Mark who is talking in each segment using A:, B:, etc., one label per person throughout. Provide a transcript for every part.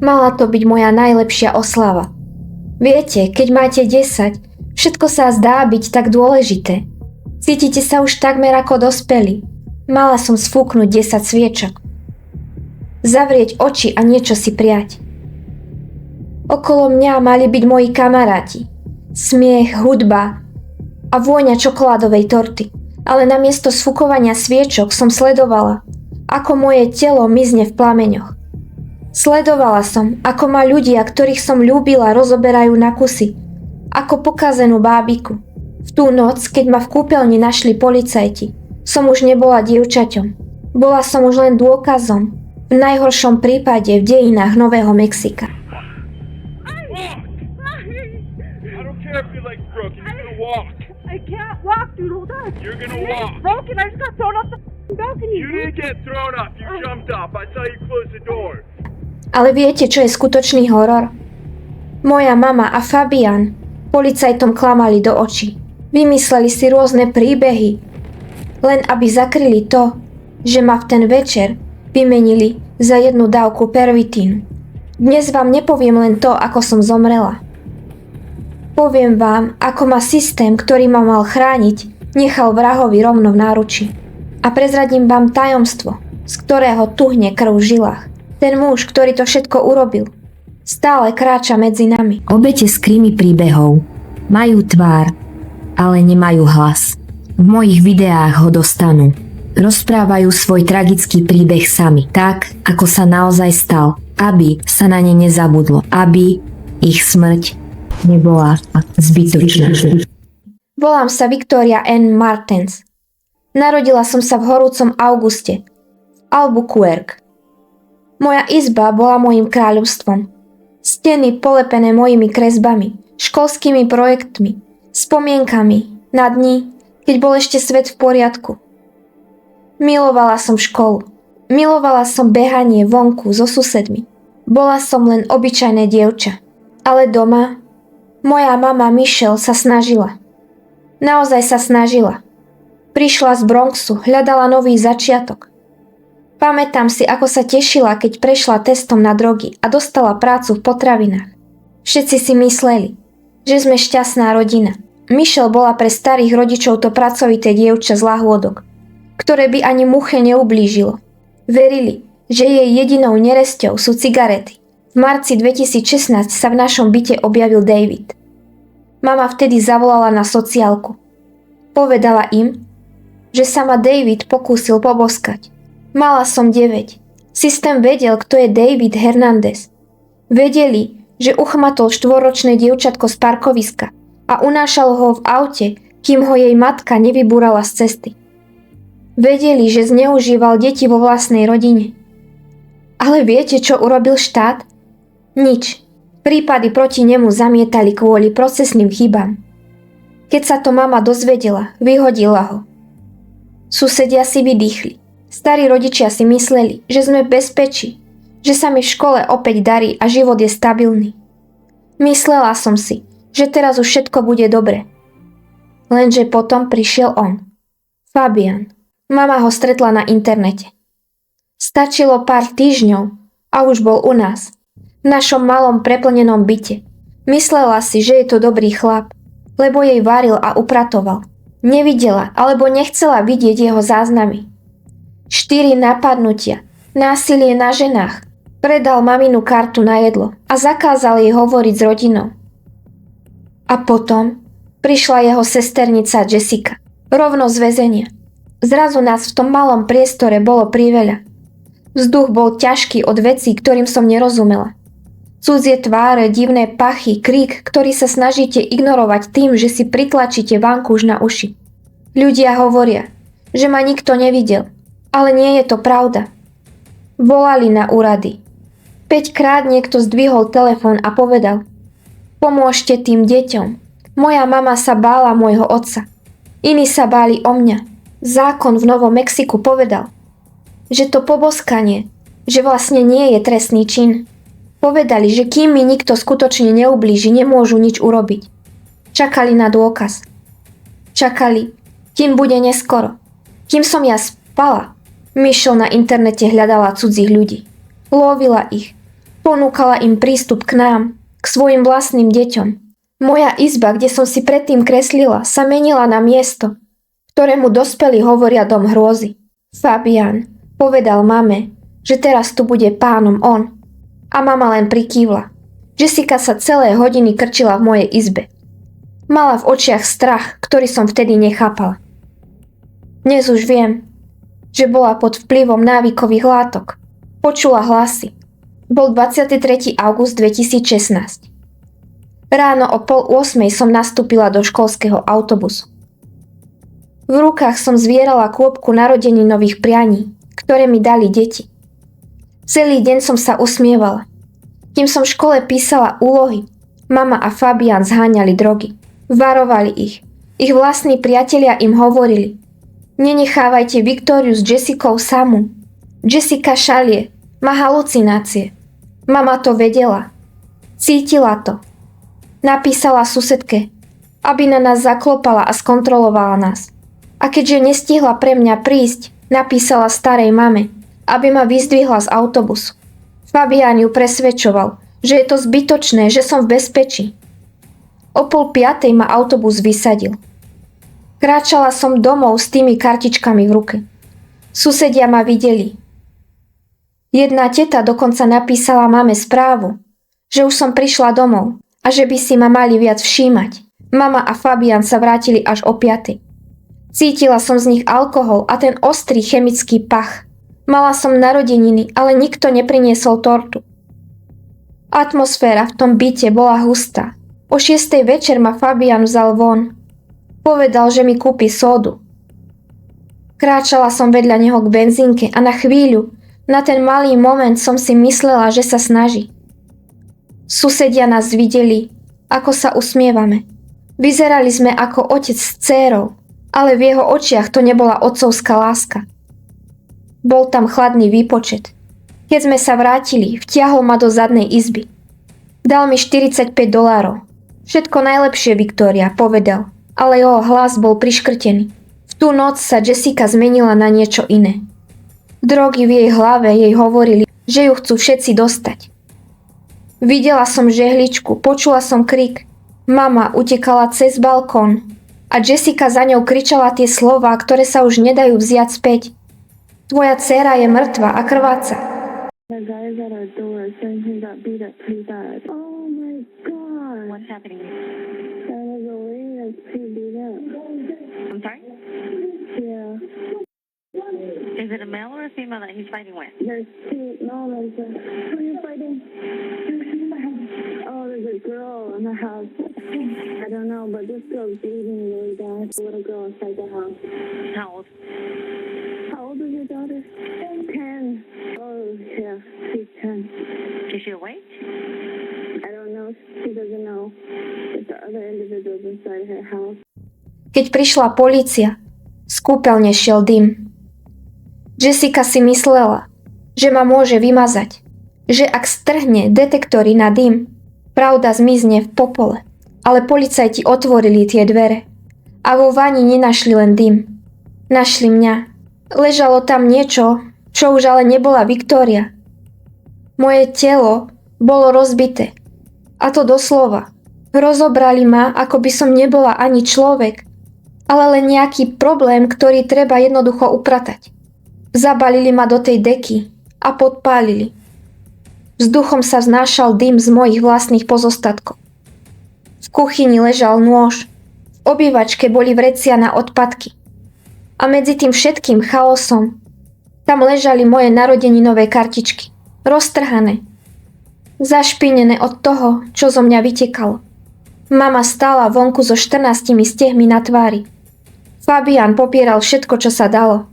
A: Mala to byť moja najlepšia oslava. Viete, keď máte 10, všetko sa zdá byť tak dôležité. Cítite sa už takmer ako dospelí. Mala som sfúknuť 10 sviečok. Zavrieť oči a niečo si prijať. Okolo mňa mali byť moji kamaráti. Smiech, hudba a vôňa čokoládovej torty. Ale namiesto sfúkovania sviečok som sledovala, ako moje telo mizne v plameňoch. Sledovala som, ako ma ľudia, ktorých som ľúbila, rozoberajú na kusy, ako pokazenú bábiku. V tú noc, keď ma v kúpeľni našli policajti, som už nebola dievčaťom. Bola som už len dôkazom, v najhoršom prípade v dejinách Nového Mexika.
B: I can't walk, dude. Hold on.
C: You're gonna
B: My leg's
C: walk.
B: broken. I just got thrown off the balcony.
C: You didn't get thrown up. You jumped up. I saw you close the door.
A: Ale viete, čo je skutočný horor? Moja mama a Fabian policajtom klamali do očí. Vymysleli si rôzne príbehy, len aby zakryli to, že ma v ten večer vymenili za jednu dávku pervitínu. Dnes vám nepoviem len to, ako som zomrela. Poviem vám, ako ma systém, ktorý ma mal chrániť, nechal vrahovi rovno v náručí. A prezradím vám tajomstvo, z ktorého tuhne krv v žilách. Ten muž, ktorý to všetko urobil, stále kráča medzi nami.
D: Obete z krimi príbehov majú tvár, ale nemajú hlas. V mojich videách ho dostanú. Rozprávajú svoj tragický príbeh sami, tak, ako sa naozaj stal, aby sa na ne nezabudlo, aby ich smrť nebola zbytočná.
A: Volám sa Victoria Ann Martens. Narodila som sa v horúcom auguste v Albuquerque. Moja izba bola mojím kráľovstvom. Steny polepené mojimi kresbami, školskými projektmi, spomienkami na dni, keď bol ešte svet v poriadku. Milovala som školu. Milovala som behanie vonku so susedmi. Bola som len obyčajné dievča. Ale doma moja mama Michelle sa snažila. Naozaj sa snažila. Prišla z Bronxu, hľadala nový začiatok. Pamätám si, ako sa tešila, keď prešla testom na drogy a dostala prácu v potravinách. Všetci si mysleli, že sme šťastná rodina. Michelle bola pre starých rodičov to pracovité dievča z lahôdok, ktoré by ani muche neublížilo. Verili, že jej jedinou neresťou sú cigarety. V marci 2016 sa v našom byte objavil David. Mama vtedy zavolala na sociálku. Povedala im, že sa ma David pokúsil poboskať. Mala som 9. Systém vedel, kto je David Hernandez. Vedeli, že uchmatol 4-ročné dievčatko z parkoviska a unášal ho v aute, kým ho jej matka nevybúrala z cesty. Vedeli, že zneužíval deti vo vlastnej rodine. Ale viete, čo urobil štát? Nič. Prípady proti nemu zamietali kvôli procesným chybám. Keď sa to mama dozvedela, vyhodila ho. Susedia si vydýchli. Starí rodičia si mysleli, že sme v bezpečí, že sa mi v škole opäť darí a život je stabilný. Myslela som si, že teraz už všetko bude dobre. Lenže potom prišiel on. Fabian. Mama ho stretla na internete. Stačilo pár týždňov a už bol u nás. V našom malom preplnenom byte. Myslela si, že je to dobrý chlap, lebo jej varil a upratoval. Nevidela alebo nechcela vidieť jeho záznamy. 4 napadnutia, násilie na ženách, predal maminu kartu na jedlo a zakázal jej hovoriť s rodinou. A potom prišla jeho sesternica Jessica, rovno z väzenia. Zrazu nás v tom malom priestore bolo priveľa. Vzduch bol ťažký od vecí, ktorým som nerozumela. Cudzie tváre, divné pachy, krík, ktorý sa snažíte ignorovať tým, že si pritlačíte vankúš na uši. Ľudia hovoria, že ma nikto nevidel, ale nie je to pravda. Volali na úrady. 5-krát niekto zdvihol telefón a povedal: pomôžte tým deťom. Moja mama sa bála môjho otca. Iní sa báli o mňa. Zákon v Novom Mexiku povedal, že to poboskanie, že vlastne nie je trestný čin. Povedali, že kým mi nikto skutočne neublíži, nemôžu nič urobiť. Čakali na dôkaz. Čakali, kým bude neskoro. Kým som ja spala, Michelle na internete hľadala cudzích ľudí. Lovila ich. Ponúkala im prístup k nám, k svojim vlastným deťom. Moja izba, kde som si predtým kreslila, sa menila na miesto, ktorému dospelí hovoria dom hrôzy. Fabian povedal mame, že teraz tu bude pánom on. A mama len prikývla. Jessica sa celé hodiny krčila v mojej izbe. Mala v očiach strach, ktorý som vtedy nechápala. Dnes už viem, že bola pod vplyvom návykových látok. Počula hlasy. Bol 23. august 2016. Ráno o 7:30 som nastúpila do školského autobusu. V rukách som zvierala kôpku narodeninových prianí, ktoré mi dali deti. Celý deň som sa usmievala. Kým som v škole písala úlohy, mama a Fabian zháňali drogy. Varovali ich. Ich vlastní priatelia im hovorili: nenechávajte Viktóriu s Jessicou samú. Jessica šalie, má halucinácie. Mama to vedela. Cítila to. Napísala susedke, aby na nás zaklopala a skontrolovala nás. A keďže nestihla pre mňa prísť, napísala starej mame, aby ma vyzdvihla z autobusu. Fabián ju presvedčoval, že je to zbytočné, že som v bezpečí. O 4:30 ma autobus vysadil. Kráčala som domov s tými kartičkami v ruke. Susedia ma videli. Jedna teta dokonca napísala mame správu, že už som prišla domov a že by si ma mali viac všímať. Mama a Fabian sa vrátili až o 5:00. Cítila som z nich alkohol a ten ostrý chemický pach. Mala som narodeniny, ale nikto nepriniesol tortu. Atmosféra v tom byte bola hustá. O 6:00 večer ma Fabian vzal von. Povedal, že mi kúpi sódu. Kráčala som vedľa neho k benzínke a na chvíľu, na ten malý moment som si myslela, že sa snaží. Susedia nás videli, ako sa usmievame. Vyzerali sme ako otec s dcérou, ale v jeho očiach to nebola otcovská láska. Bol tam chladný výpočet. Keď sme sa vrátili, vtiahol ma do zadnej izby. Dal mi $45. Všetko najlepšie, Viktória, povedal, ale jeho hlas bol priškrtený. V tú noc sa Jessica zmenila na niečo iné. Drogy v jej hlave jej hovorili, že ju chcú všetci dostať. Videla som žehličku, počula som krik. Mama utekala cez balkón a Jessica za ňou kričala tie slová, ktoré sa už nedajú vziať späť. Tvoja dcéra je mŕtva a krváca.
B: The guys at our door saying he got beat up pretty bad. Oh my god.
E: What's happening?
B: There was a lady that's pretty beat up.
E: I'm sorry?
B: Yeah.
E: Is it a male or a female that he's fighting with?
B: There's two. No, there's a. Who are you fighting? Oh, there's a girl in the house. I don't know, but this girl's bleeding really bad. A little girl inside the house.
E: How old?
B: How old is your daughter? 10. Oh, yeah. She's 10.
E: Is she awake?
B: I don't know. She doesn't know. If the other individuals inside her house.
A: Keď prišla polícia, z kúpeľne šiel dym. Jessica si myslela, že ma môže vymazať, že ak strhne detektory na dym, pravda zmizne v popole. Ale policajti otvorili tie dvere a vo vani nenašli len dym. Našli mňa. Ležalo tam niečo, čo už ale nebola Viktória. Moje telo bolo rozbité. A to doslova. Rozobrali ma, ako by som nebola ani človek, ale len nejaký problém, ktorý treba jednoducho upratať. Zabalili ma do tej deky a podpálili. Vzduchom sa vznášal dym z mojich vlastných pozostatkov. V kuchyni ležal nôž, v obývačke boli vrecia na odpadky. A medzi tým všetkým chaosom tam ležali moje narodeninové kartičky, roztrhané, zašpinené od toho, čo zo mňa vytekalo. Mama stála vonku so 14 stehmi na tvári. Fabian popieral všetko, čo sa dalo.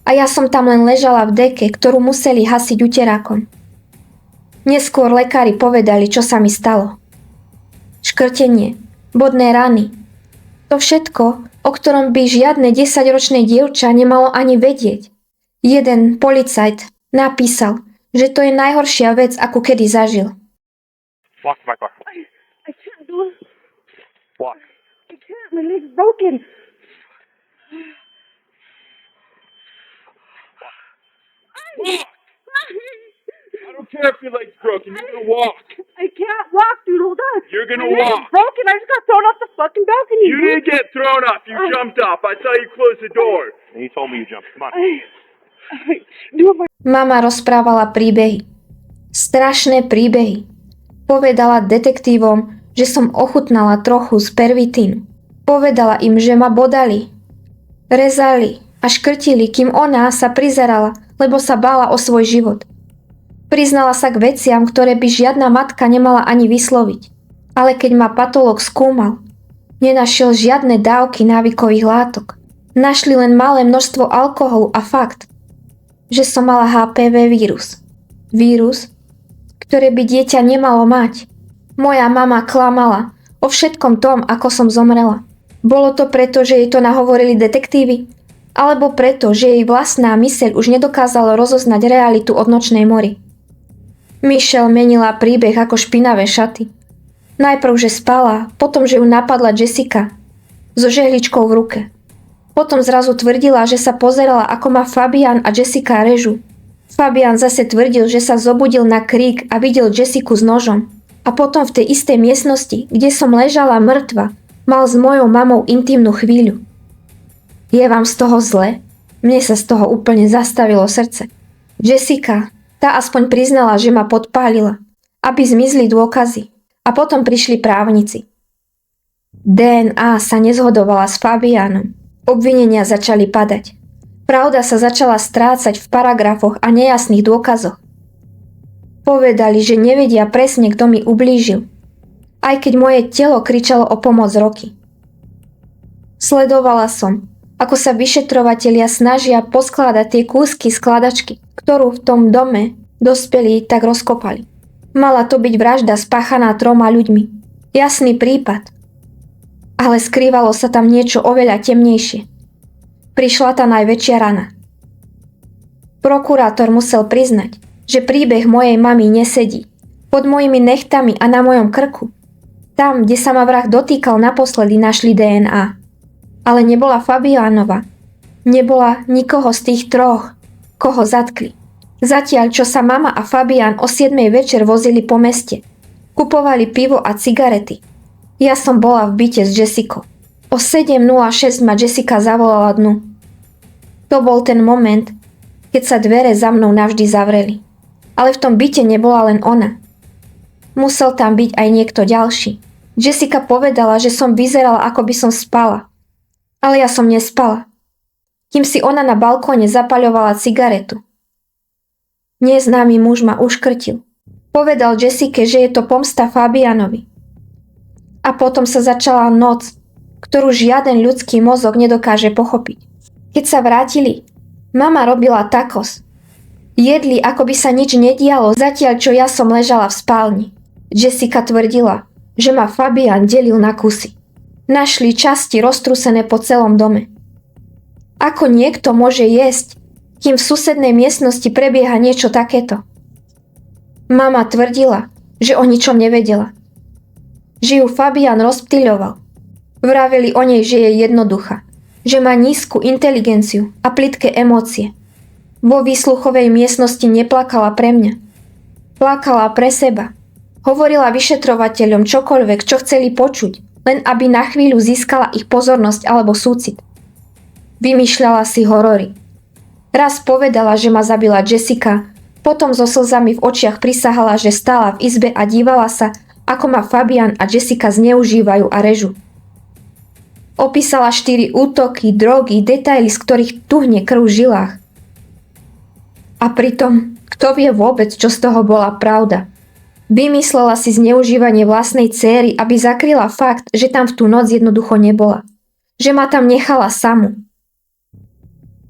A: A ja som tam len ležala v deke, ktorú museli hasiť uterákom. Neskôr lekári povedali, čo sa mi stalo. Škrtenie, bodné rany. To všetko, o ktorom by žiadne 10-ročné dievča nemalo ani vedieť. Jeden policajt napísal, že to je najhoršia vec, akú kedy zažil.
C: Walk my car.
B: I can't do it.
C: Walk.
B: I can't. My leg's broken.
C: I don't care if your leg's broken. You're gonna walk.
B: I can't walk, dude. Hold on.
C: You're gonna
B: My leg's
C: walk.
B: broken. I just got thrown off the fucking balcony.
C: You
B: dude.
C: didn't get thrown off. You jumped off. I saw you close the door. And you told me you jumped. Come on.
B: Dude, my
A: Mama rozprávala príbehy. Strašné príbehy. Povedala detektívom, že som ochutnala trochu z pervitínu. Povedala im, že ma bodali, rezali a škrtili, kým ona sa prizerala, lebo sa bála o svoj život. Priznala sa k veciam, ktoré by žiadna matka nemala ani vysloviť. Ale keď ma patológ skúmal, nenašiel žiadne dávky návykových látok. Našli len malé množstvo alkoholu a fakt, že som mala HPV vírus. Vírus, ktoré by dieťa nemalo mať. Moja mama klamala o všetkom tom, ako som zomrela. Bolo to preto, že jej to nahovorili detektívy? Alebo preto, že jej vlastná myseľ už nedokázala rozoznať realitu od nočnej mory? Michelle menila príbeh ako špinavé šaty. Najprv, že spala, potom, že ju napadla Jessica so žehličkou v ruke. Potom zrazu tvrdila, že sa pozerala, ako ma Fabian a Jessica režu. Fabian zase tvrdil, že sa zobudil na krík a videl Jessiku s nožom. A potom v tej istej miestnosti, kde som ležala mŕtva, mal s mojou mamou intimnú chvíľu. Je vám z toho zle? Mne sa z toho úplne zastavilo srdce. Jessica, tá aspoň priznala, že ma podpálila, aby zmizli dôkazy. A potom prišli právnici. DNA sa nezhodovala s Fabianom. Obvinenia začali padať. Pravda sa začala strácať v paragrafoch a nejasných dôkazoch. Povedali, že nevedia presne, kto mi ublížil. Aj keď moje telo kričalo o pomoc roky. Sledovala som, ako sa vyšetrovatelia snažia poskladať tie kúsky skladačky, ktorú v tom dome dospelí tak rozkopali. Mala to byť vražda spáchaná 3 ľuďmi. Jasný prípad. Ale skrývalo sa tam niečo oveľa temnejšie. Prišla tá najväčšia rana. Prokurátor musel priznať, že príbeh mojej mamy nesedí. Pod mojimi nechtami a na mojom krku. Tam, kde sa ma vrah dotýkal naposledy, našli DNA. Ale nebola Fabiánova. Nebola nikoho z tých 3, koho zatkli. Zatiaľ, čo sa mama a Fabián o 7 večer vozili po meste. Kupovali pivo a cigarety. Ja som bola v byte s Jessicou. O 7:06 ma Jessica zavolala dnu. To bol ten moment, keď sa dvere za mnou navždy zavreli. Ale v tom byte nebola len ona. Musel tam byť aj niekto ďalší. Jessica povedala, že som vyzerala, ako by som spala. Ale ja som nespala. Kým si ona na balkóne zapaľovala cigaretu. Neznámy muž ma uškrtil. Povedal Jessike, že je to pomsta Fabianovi. A potom sa začala noc, ktorú žiaden ľudský mozog nedokáže pochopiť. Keď sa vrátili, mama robila tacos. Jedli, ako by sa nič nedialo, zatiaľ čo ja som ležala v spálni. Jessica tvrdila, že ma Fabian delil na kusy. Našli časti roztrúsené po celom dome. Ako niekto môže jesť, kým v susednej miestnosti prebieha niečo takéto? Mama tvrdila, že o ničom nevedela. Že ju Fabian rozptýľoval. Vraveli o nej, že je jednoduchá, že má nízku inteligenciu a plitké emócie. Vo výsluchovej miestnosti neplakala pre mňa. Plakala pre seba. Hovorila vyšetrovateľom čokoľvek, čo chceli počuť, len aby na chvíľu získala ich pozornosť alebo súcit. Vymýšľala si horory. Raz povedala, že ma zabila Jessica, potom so slzami v očiach prisahala, že stála v izbe a dívala sa, ako ma Fabian a Jessica zneužívajú a režu. Opísala 4 útoky, drogy, detaily, z ktorých tuhne krv v žilách. A pritom, kto vie vôbec, čo z toho bola pravda? Vymyslela si zneužívanie vlastnej céry, aby zakryla fakt, že tam v tú noc jednoducho nebola. Že ma tam nechala samu.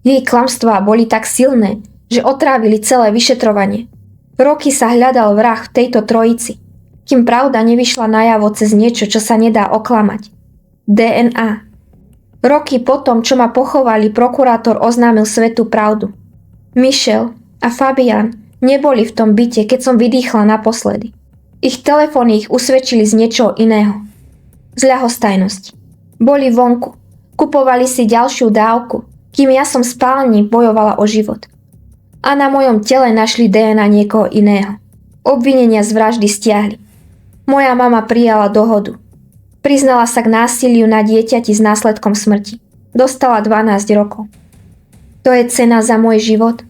A: Jej klamstvá boli tak silné, že otrávili celé vyšetrovanie. Roky sa hľadal vrah v tejto trojici, kým pravda nevyšla najavo cez niečo, čo sa nedá oklamať. DNA. Roky potom, čo ma pochovali, prokurátor oznámil svetu pravdu. Michelle a Fabian neboli v tom byte, keď som vydýchla naposledy. Ich telefóny ich usvedčili z niečoho iného. Z ľahostajnosti. Boli vonku. Kupovali si ďalšiu dávku, kým ja som v spálni bojovala o život. A na mojom tele našli DNA niekoho iného. Obvinenia z vraždy stiahli. Moja mama prijala dohodu. Priznala sa k násiliu na dieťati s následkom smrti. Dostala 12 rokov. To je cena za môj život.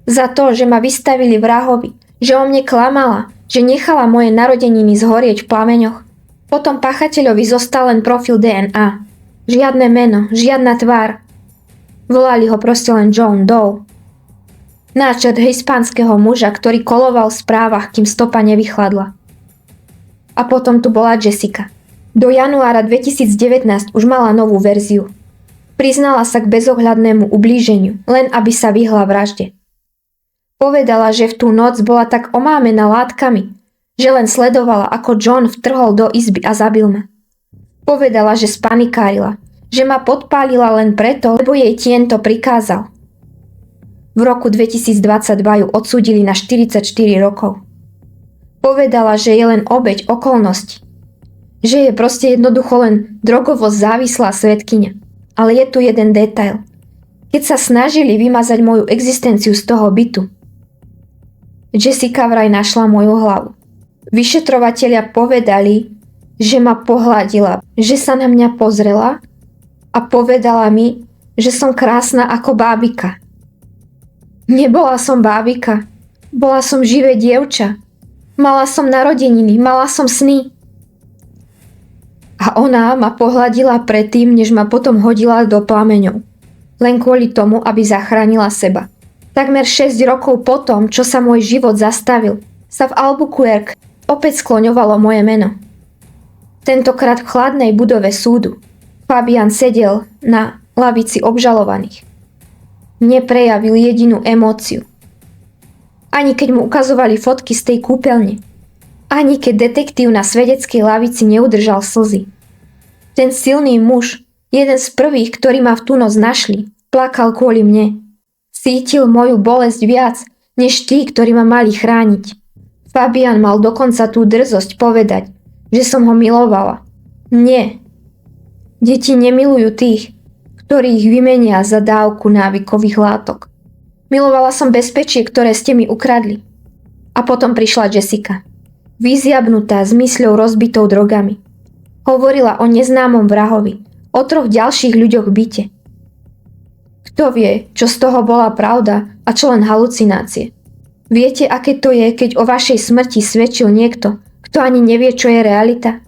A: Za to, že ma vystavili vrahovi, že o mne klamala, že nechala moje narodeniny zhorieť v plameňoch. Potom páchateľovi zostal len profil DNA. Žiadne meno, žiadna tvár. Volali ho proste len John Doe. Náčrt hispánskeho muža, ktorý koloval v správach, kým stopa nevychladla. A potom tu bola Jessica. Do januára 2019 už mala novú verziu. Priznala sa k bezohľadnému ublíženiu, len aby sa vyhla vražde. Povedala, že v tú noc bola tak omámená látkami, že len sledovala, ako John vtrhol do izby a zabil ma. Povedala, že spanikárila, že ma podpálila len preto, lebo jej tien to prikázal. V roku 2022 ju odsúdili na 44 rokov. Povedala, že je len obeť okolností. Že je proste jednoducho len drogovo závislá svedkyňa. Ale je tu jeden detail. Keď sa snažili vymazať moju existenciu z toho bytu, Jessica vraj našla moju hlavu. Vyšetrovatelia povedali, že ma pohľadila, že sa na mňa pozrela a povedala mi, že som krásna ako bábika. Nebola som bábika, bola som živé dievča. Mala som narodeniny, mala som sny. A ona ma pohľadila predtým, než ma potom hodila do plameňov. Len kvôli tomu, aby zachránila seba. Takmer 6 rokov potom, čo sa môj život zastavil, sa v Albuquerque opäť skloňovalo moje meno. Tentokrát v chladnej budove súdu. Fabian sedel na lavici obžalovaných. Neprejavil jedinú emóciu. Ani keď mu ukazovali fotky z tej kúpeľne. Ani keď detektív na svedeckej lavici neudržal slzy. Ten silný muž, jeden z prvých, ktorí ma v tú noc našli, plakal kvôli mne. Cítil moju bolesť viac, než tí, ktorí ma mali chrániť. Fabian mal dokonca tú drzosť povedať, že som ho milovala. Nie. Deti nemilujú tých, ktorí ich vymenia za dávku návykových látok. Milovala som bezpečie, ktoré ste mi ukradli. A potom prišla Jessica. Vyziabnutá s mysľou rozbitou drogami. Hovorila o neznámom vrahovi, o 3 ďalších ľuďoch v byte. Kto vie, čo z toho bola pravda a čo len halucinácie. Viete, aké to je, keď o vašej smrti svedčil niekto, kto ani nevie, čo je realita?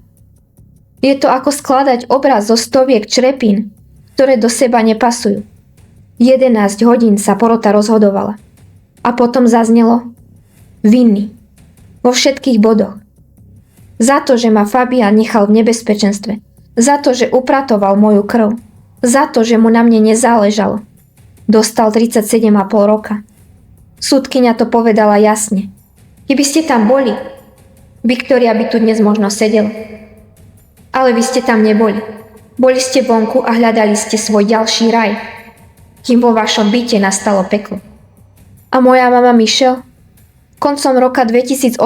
A: Je to ako skladať obraz zo stoviek črepín, ktoré do seba nepasujú. 11 hodín sa porota rozhodovala. A potom zaznelo vinný. Vo všetkých bodoch. Za to, že ma Fabian nechal v nebezpečenstve. Za to, že upratoval moju krv. Za to, že mu na mne nezáležalo. Dostal 37,5 roka. Súdkyňa to povedala jasne. Keby ste tam boli, Viktória by tu dnes možno sedela. Ale vy ste tam neboli. Boli ste vonku a hľadali ste svoj ďalší raj, kým vo vašom byte nastalo peklo. A moja mama Michelle? Koncom roka 2018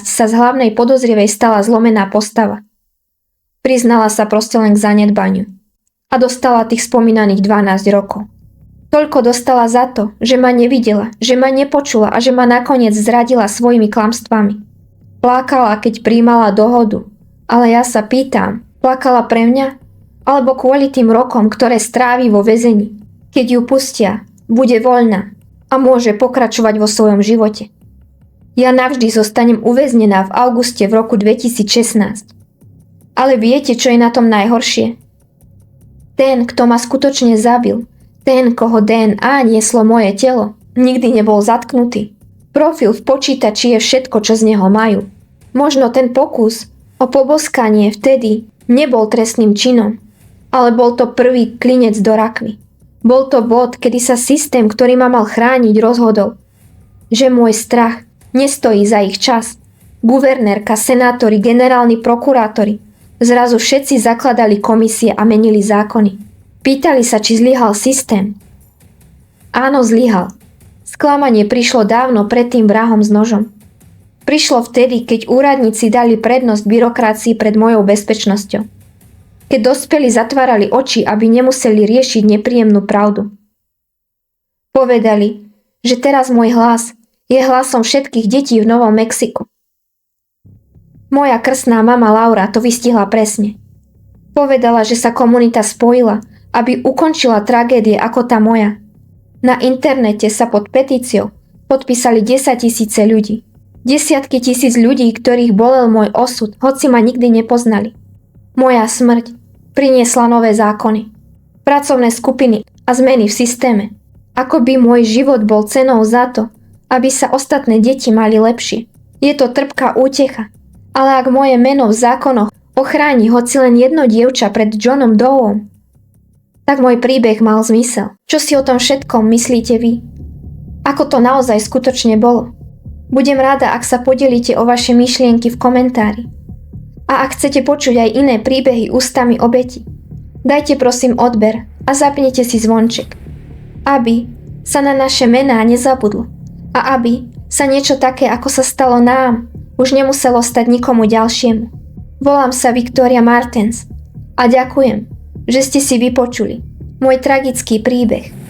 A: sa z hlavnej podozrivej stala zlomená postava. Priznala sa proste len k zanedbaniu. A dostala tých spomínaných 12 rokov. Toľko dostala za to, že ma nevidela, že ma nepočula a že ma nakoniec zradila svojimi klamstvami. Plakala, keď prijímala dohodu. Ale ja sa pýtam, plakala pre mňa? Alebo kvôli tým rokom, ktoré strávi vo väzení? Keď ju pustia, bude voľná a môže pokračovať vo svojom živote. Ja navždy zostanem uväznená v auguste v roku 2016. Ale viete, čo je na tom najhoršie? Ten, kto ma skutočne zabil, ten, koho DNA nieslo moje telo, nikdy nebol zatknutý. Profil v počítači je všetko, čo z neho majú. Možno ten pokus o poboskanie vtedy nebol trestným činom, ale bol to prvý klinec do rakvy. Bol to bod, kedy sa systém, ktorý ma mal chrániť, rozhodol, že môj strach nestojí za ich čas. Guvernérka, senátori, generálni prokurátori, zrazu všetci zakladali komisie a menili zákony. Pýtali sa, či zlyhal systém. Áno, zlyhal. Sklamanie prišlo dávno pred tým vrahom s nožom. Prišlo vtedy, keď úradníci dali prednosť byrokracii pred mojou bezpečnosťou. Keď dospelí zatvárali oči, aby nemuseli riešiť nepríjemnú pravdu. Povedali, že teraz môj hlas je hlasom všetkých detí v Novom Mexiku. Moja krstná mama Laura to vystihla presne. Povedala, že sa komunita spojila, aby ukončila tragédie ako tá moja. Na internete sa pod petíciou podpísali 10 000 ľudí. Desiatky tisíc ľudí, ktorých bolel môj osud, hoci ma nikdy nepoznali. Moja smrť priniesla nové zákony, pracovné skupiny a zmeny v systéme. Ako by môj život bol cenou za to, aby sa ostatné deti mali lepšie. Je to trpká útecha, ale ak moje meno v zákonoch ochráni hoci len jedno dievča pred Johnom Doeom, tak môj príbeh mal zmysel. Čo si o tom všetkom myslíte vy? Ako to naozaj skutočne bolo? Budem rada, ak sa podelíte o vaše myšlienky v komentári. A ak chcete počuť aj iné príbehy ústami obeti, dajte prosím odber a zapnite si zvonček, aby sa na naše mená nezabudlo a aby sa niečo také, ako sa stalo nám, už nemuselo stať nikomu ďalšiemu. Volám sa Victoria Martens a ďakujem, že ste si vypočuli môj tragický príbeh.